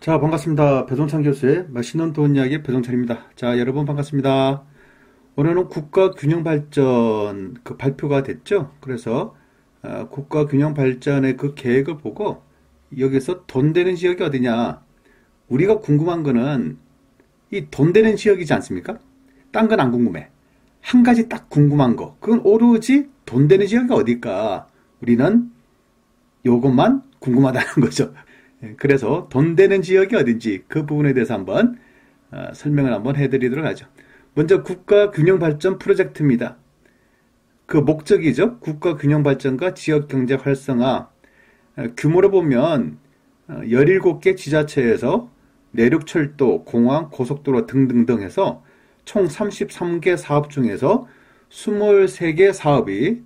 자, 반갑습니다. 배동찬 교수의 맛있는 돈 이야기 배동찬입니다. 자, 여러분 반갑습니다. 오늘은 국가균형발전 발표가 됐죠. 그래서 국가균형발전의 그 계획을 보고 여기서 돈 되는 지역이 어디냐. 우리가 궁금한 거는 이 돈 되는 지역이지 않습니까? 딴 건 안 궁금해. 한 가지 딱 궁금한 거. 그건 오로지 돈 되는 지역이 어딜까? 우리는 요것만 궁금하다는 거죠. 그래서 돈 되는 지역이 어딘지 그 부분에 대해서 한번 설명을 한번 해드리도록 하죠. 먼저 국가균형발전 프로젝트입니다. 그 목적이죠. 국가균형발전과 지역경제 활성화. 규모로 보면 17개 지자체에서 내륙철도, 공항, 고속도로 등등등 해서 총 33개 사업 중에서 23개 사업이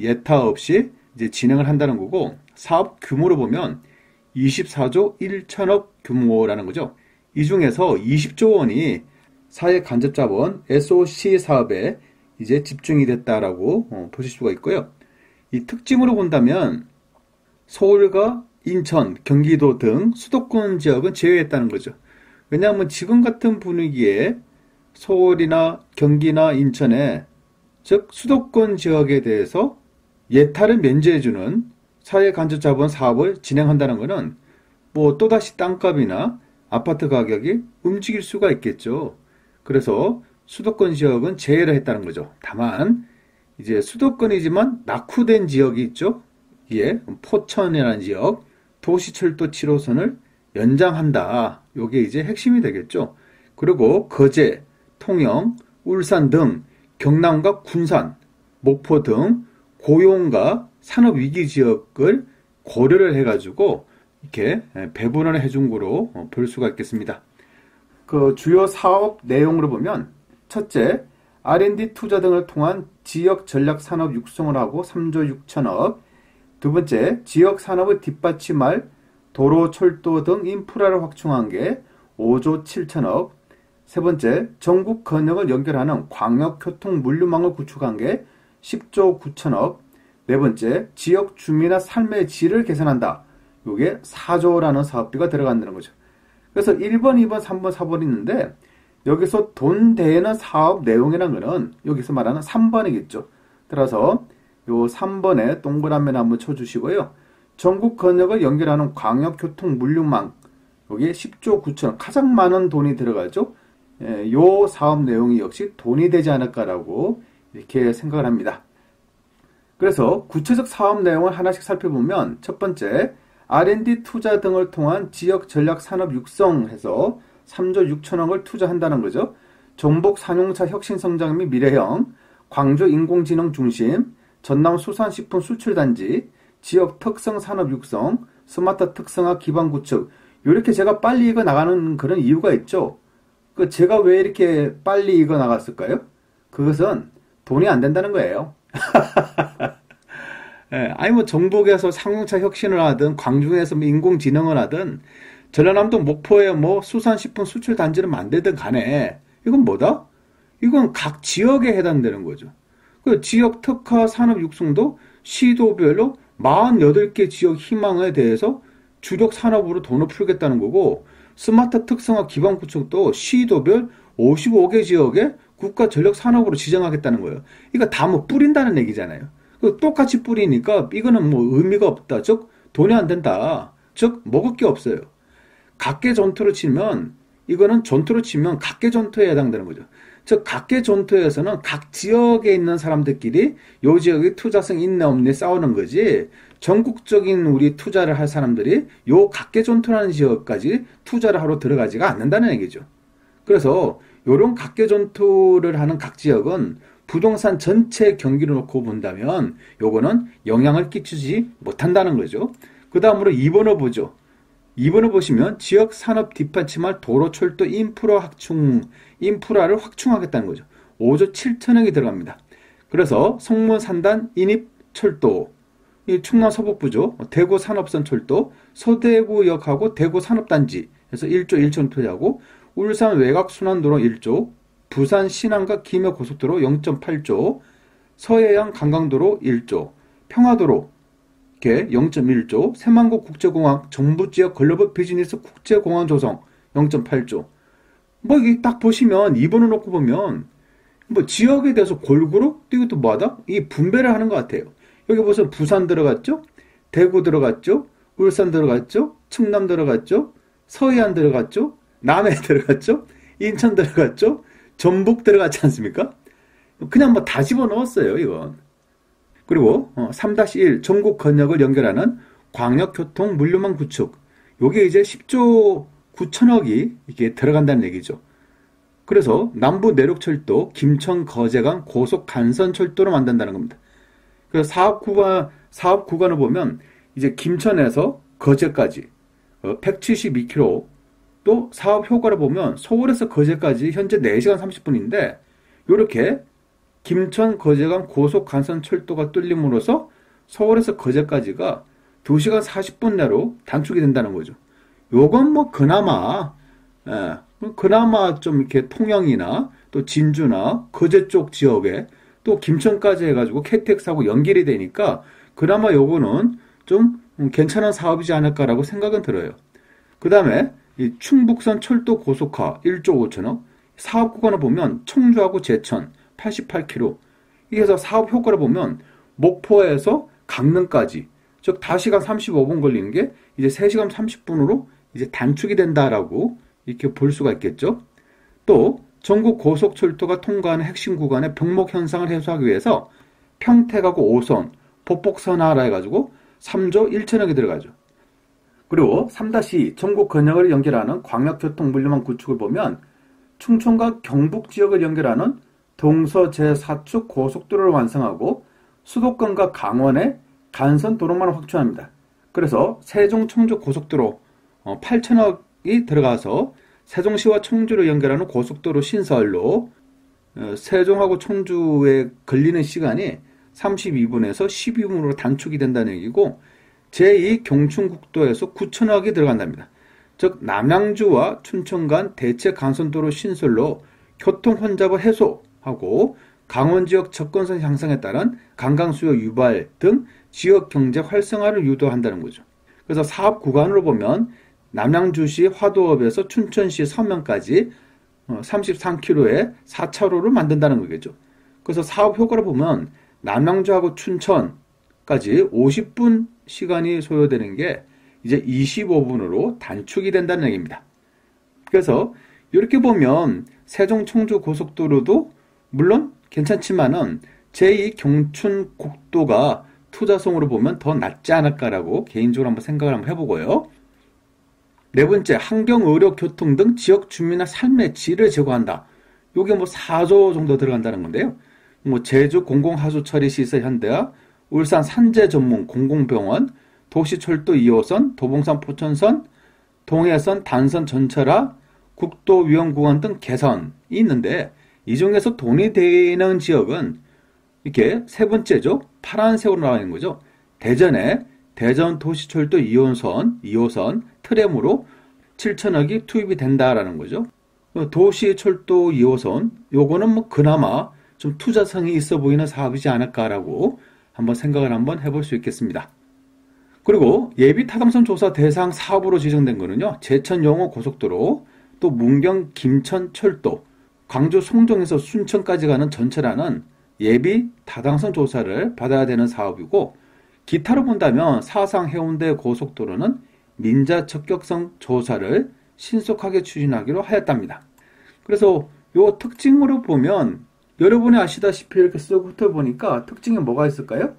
예타 없이 이제 진행을 한다는 거고, 사업 규모로 보면 24조 1천억 규모라는 거죠. 이 중에서 20조 원이 사회간접자본 SOC 사업에 이제 집중이 됐다라고 보실 수가 있고요. 이 특징으로 본다면 서울과 인천, 경기도 등 수도권 지역은 제외했다는 거죠. 왜냐하면 지금 같은 분위기에 서울이나 경기나 인천에, 즉 수도권 지역에 대해서 예타를 면제해주는 사회간접자본 사업을 진행한다는 것은 뭐 또다시 땅값이나 아파트 가격이 움직일 수가 있겠죠. 그래서 수도권 지역은 제외를 했다는 거죠. 다만 이제 수도권이지만 낙후된 지역이 있죠. 예, 포천이라는 지역, 도시철도 7호선을 연장한다. 이게 이제 핵심이 되겠죠. 그리고 거제, 통영, 울산 등 경남과 군산, 목포 등 고용과 산업위기 지역을 고려를 해가지고 이렇게 배분을 해준 거로 볼 수가 있겠습니다. 그 주요 사업 내용으로 보면, 첫째, R&D 투자 등을 통한 지역 전략 산업 육성을 하고 3조 6천억. 두 번째, 지역 산업을 뒷받침할 도로, 철도 등 인프라를 확충한 게 5조 7천억. 세 번째, 전국 권역을 연결하는 광역교통 물류망을 구축한 게 10조 9천억. 네 번째, 지역 주민의 삶의 질을 개선한다. 이게 4조라는 사업비가 들어간다는 거죠. 그래서 1번, 2번, 3번, 4번 있는데 여기서 돈 되는 사업 내용이라는 거는 여기서 말하는 3번이겠죠. 따라서 요 3번에 동그라미를 한번 쳐주시고요. 전국 권역을 연결하는 광역교통 물류망, 여기에 10조 9천억, 가장 많은 돈이 들어가죠. 요 사업 내용이 역시 돈이 되지 않을까라고 이렇게 생각을 합니다. 그래서 구체적 사업 내용을 하나씩 살펴보면, 첫 번째, R&D 투자 등을 통한 지역 전략 산업 육성해서 3조 6천억을 투자한다는 거죠. 전북 산용차 혁신 성장 및 미래형, 광주 인공지능 중심, 전남 수산식품 수출단지, 지역 특성 산업 육성, 스마트 특성화 기반 구축. 이렇게 제가 빨리 이거 나가는 그런 이유가 있죠. 제가 왜 이렇게 빨리 이거 나갔을까요? 그것은 돈이 안 된다는 거예요. 예, 아니 뭐 전북에서 상용차 혁신을 하든 광주에서 뭐 인공지능을 하든 전라남도 목포에 뭐 수산식품 수출 단지를 만들든 간에 이건 뭐다? 이건 각 지역에 해당되는 거죠. 그 지역 특화 산업 육성도 시도별로 48개 지역 희망에 대해서 주력 산업으로 돈을 풀겠다는 거고, 스마트 특성화 기반 구축도 시도별 55개 지역에 국가 전력 산업으로 지정하겠다는 거예요. 이거 다 뭐 뿌린다는 얘기잖아요. 똑같이 뿌리니까 이거는 뭐 의미가 없다. 즉 돈이 안 된다. 즉 먹을 게 없어요. 각계 전투로 치면, 이거는 전투로 치면 각계 전투에 해당되는 거죠. 즉 각계 전투에서는 각 지역에 있는 사람들끼리 요 지역의 투자성 있네 없네 싸우는 거지, 전국적인 우리 투자를 할 사람들이 요 각계 전투라는 지역까지 투자를 하러 들어가지가 않는다는 얘기죠. 그래서 요런 각계 전투를 하는 각 지역은 부동산 전체 경기를 놓고 본다면 요거는 영향을 끼치지 못한다는 거죠. 그 다음으로 2번을 보죠. 2번을 보시면 지역 산업 뒷받침할 도로, 철도, 인프라를 확충하겠다는 거죠. 5조 7천억이 들어갑니다. 그래서 성문 산단 인입 철도, 이 충남 서북부죠. 대구 산업선 철도, 서대구역하고 대구 산업단지 해서 1조 1천 투자하고, 울산 외곽 순환도로 1조, 부산 신안과 김해 고속도로 0.8조, 서해안 관광도로 1조, 평화도로 이렇게 0.1조, 새만금 국제공항 정부지역 글로벌 비즈니스 국제공항 조성 0.8조. 뭐 이게 딱 보시면 2번을 놓고 보면 뭐 지역에 대해서 골고루 이것도 뭐하다? 이 분배를 하는 것 같아요. 여기 보세요. 부산 들어갔죠? 대구 들어갔죠? 울산 들어갔죠? 충남 들어갔죠? 서해안 들어갔죠? 남해 들어갔죠? 인천 들어갔죠? 전북 들어갔지 않습니까? 그냥 뭐 다 집어넣었어요, 이건. 그리고 3-1 전국 권역을 연결하는 광역교통 물류망 구축. 요게 이제 10조 9천억이 이게 들어간다는 얘기죠. 그래서 남부 내륙철도 김천 거제간 고속 간선철도로 만든다는 겁니다. 그래서 사업 구간을 보면 이제 김천에서 거제까지 172km, 또 사업 효과를 보면 서울에서 거제까지 현재 4시간 30분인데 이렇게 김천 거제간 고속 간선철도가 뚫림으로써 서울에서 거제까지가 2시간 40분 내로 단축이 된다는 거죠. 요건 뭐 그나마 좀 이렇게 통영이나 또 진주나 거제 쪽 지역에 또 김천까지 해가지고 KTX하고 연결이 되니까 그나마 요거는 좀 괜찮은 사업이지 않을까라고 생각은 들어요. 그 다음에 이 충북선 철도 고속화 1조 5천억, 사업 구간을 보면 청주하고 제천 88km. 이게서 사업 효과를 보면 목포에서 강릉까지, 즉 5시간 35분 걸리는 게 이제 3시간 30분으로 이제 단축이 된다라고 이렇게 볼 수가 있겠죠. 또 전국 고속철도가 통과하는 핵심 구간의 병목 현상을 해소하기 위해서 평택하고 5선 보폭선화라 해가지고 3조 1천억이 들어가죠. 그리고 3-2 전국 권역을 연결하는 광역교통 물류망 구축을 보면 충청과 경북 지역을 연결하는 동서 제4축 고속도로를 완성하고 수도권과 강원의 간선 도로망을 확충합니다. 그래서 세종 청주 고속도로 8천억이 들어가서 세종시와 청주를 연결하는 고속도로 신설로 세종하고 청주에 걸리는 시간이 32분에서 12분으로 단축이 된다는 얘기고, 제2 경춘국도에서 9천억이 들어간답니다. 즉 남양주와 춘천 간 대체 간선도로 신설로 교통 혼잡을 해소하고 강원 지역 접근성 향상에 따른 관광 수요 유발 등 지역 경제 활성화를 유도한다는 거죠. 그래서 사업 구간으로 보면 남양주시 화도읍에서 춘천시 서면까지 33km의 4차로를 만든다는 거겠죠. 그래서 사업 효과를 보면 남양주하고 춘천까지 50분 시간이 소요되는 게 이제 25분으로 단축이 된다는 얘기입니다. 그래서 이렇게 보면 세종 청주 고속도로도 물론 괜찮지만은 제2 경춘국도가 투자성으로 보면 더 낫지 않을까라고 개인적으로 한번 생각을 한번 해보고요. 네 번째, 환경, 의료, 교통 등 지역 주민의 삶의 질을 제고한다. 요게 뭐 4조 정도 들어간다는 건데요. 뭐 제주 공공하수 처리 시설 현대화, 울산 산재 전문 공공병원, 도시철도 2호선, 도봉산 포천선, 동해선 단선 전철화, 국도 위험구간 등 개선이 있는데, 이 중에서 돈이 되는 지역은 이렇게 세 번째죠. 파란색으로 나와 있는 거죠. 대전에 대전 도시철도 2호선 트램으로 7천억이 투입이 된다라는 거죠. 도시철도 2호선, 요거는 뭐 그나마 좀 투자성이 있어 보이는 사업이지 않을까라고 한번 생각을 한번 해볼 수 있겠습니다. 그리고 예비 타당성 조사 대상 사업으로 지정된 거는요, 제천 영호 고속도로, 또 문경 김천 철도, 광주 송정에서 순천까지 가는 전철하는 예비 타당성 조사를 받아야 되는 사업이고, 기타로 본다면 사상 해운대 고속도로는 민자 적격성 조사를 신속하게 추진하기로 하였답니다. 그래서 요 특징으로 보면 여러분이 아시다시피 이렇게 쓰고 훑어보니까 특징이 뭐가 있을까요?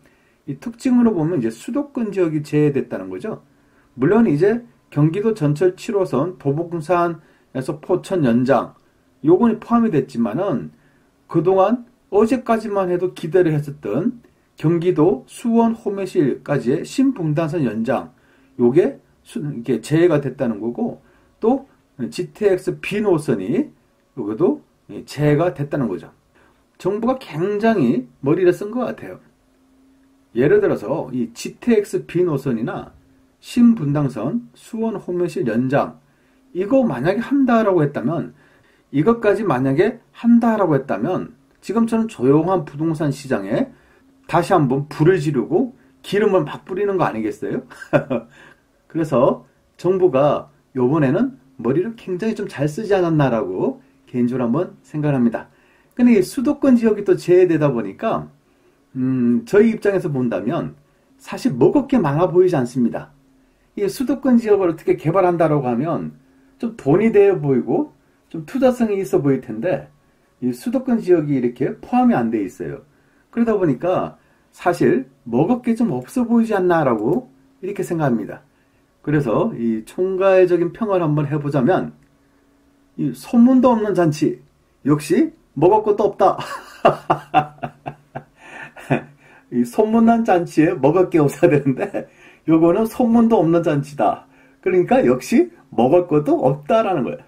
이 특징으로 보면 이제 수도권 지역이 제외됐다는 거죠. 물론 이제 경기도 전철 7호선 도봉산에서 포천 연장 요건이 포함이 됐지만은 그동안 어제까지만 해도 기대를 했었던 경기도 수원 호매실까지의 신분당선 연장 요게 이게 제외가 됐다는 거고, 또 GTX B 노선이 요것도 제외가 됐다는 거죠. 정부가 굉장히 머리를 쓴 것 같아요. 예를 들어서 이 GTX B 노선이나 신분당선 수원 호매실 연장 이거 만약에 한다라고 했다면, 이것까지 만약에 한다라고 했다면 지금처럼 조용한 부동산 시장에 다시 한번 불을 지르고 기름을 막 뿌리는 거 아니겠어요? 그래서 정부가 요번에는 머리를 굉장히 좀 잘 쓰지 않았나라고 개인적으로 한번 생각합니다. 근데 이 수도권 지역이 또 제외되다 보니까 저희 입장에서 본다면 사실 먹을 게 많아 보이지 않습니다. 이 수도권 지역을 어떻게 개발한다라고 하면 좀 돈이 되어 보이고 좀 투자성이 있어 보일 텐데 이 수도권 지역이 이렇게 포함이 안 돼 있어요. 그러다 보니까 사실 먹을 게 좀 없어 보이지 않나라고 이렇게 생각합니다. 그래서 이 총괄적인 평을 한번 해보자면 이 소문도 없는 잔치 역시 먹을 것도 없다. 이 소문난 잔치에 먹을 게 없어야 되는데 요거는 소문도 없는 잔치다. 그러니까 역시 먹을 것도 없다라는 거예요.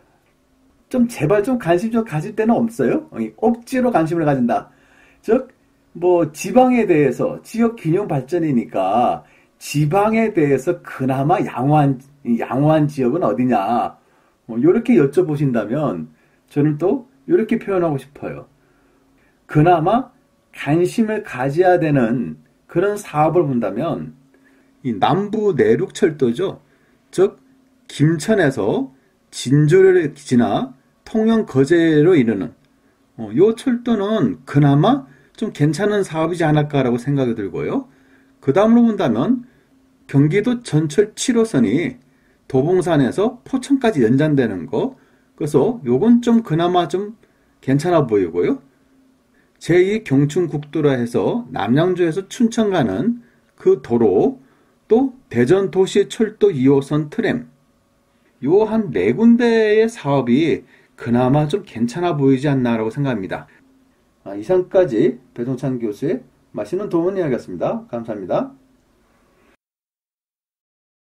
좀 제발 좀 관심 좀 가질 때는 없어요? 억지로 관심을 가진다. 즉 뭐 지방에 대해서 지역 균형 발전이니까 지방에 대해서 그나마 양호한 지역은 어디냐 이렇게 여쭤보신다면 저는 또 이렇게 표현하고 싶어요. 그나마 관심을 가져야 되는 그런 사업을 본다면 이 남부 내륙철도죠. 즉 김천에서 진주를 지나 통영 거제로 이르는 요 철도는 그나마 좀 괜찮은 사업이지 않을까라고 생각이 들고요. 그 다음으로 본다면 경기도 전철 7호선이 도봉산에서 포천까지 연장되는 거, 그래서 요건 좀 그나마 좀 괜찮아 보이고요. 제2 경춘국도라 해서 남양주에서 춘천 가는 그 도로, 또 대전 도시철도 2호선 트램, 요 한 4군데의 사업이 그나마 좀 괜찮아 보이지 않나라고 생각합니다. 이상까지 배동찬 교수의 맛있는 도움 이야기였습니다. 감사합니다.